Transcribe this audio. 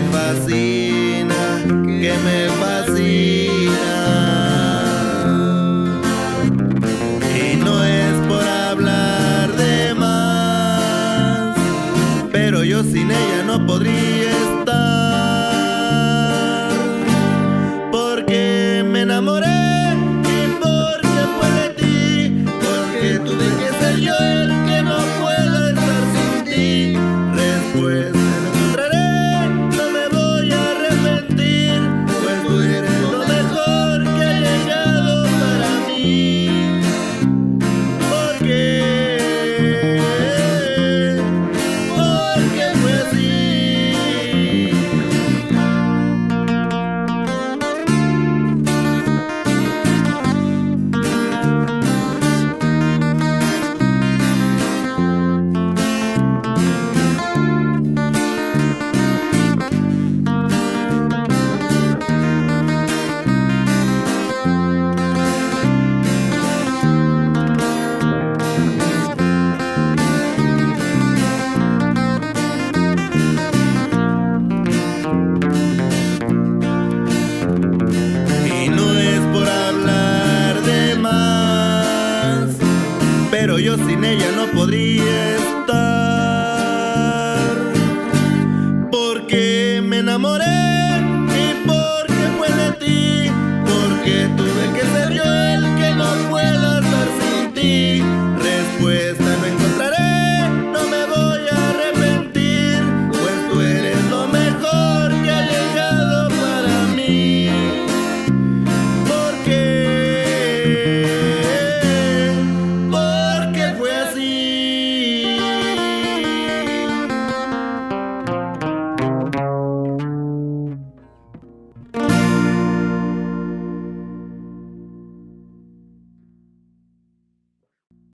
me fascina, que me fascina. Y no es por hablar de más, pero yo sin ella no podría estar, porque me enamoré y porque fue de ti, porque tuve que ser yo el que no pueda estar sin ti. Después me lo encontraré, no me voy a arrepentir, pues tú eres lo mejor que ha llegado para mí. Porque fue así. Y no es por hablar de más, pero yo sin ella no podría estar, porque me enamoré y porque fue de ti, porque tú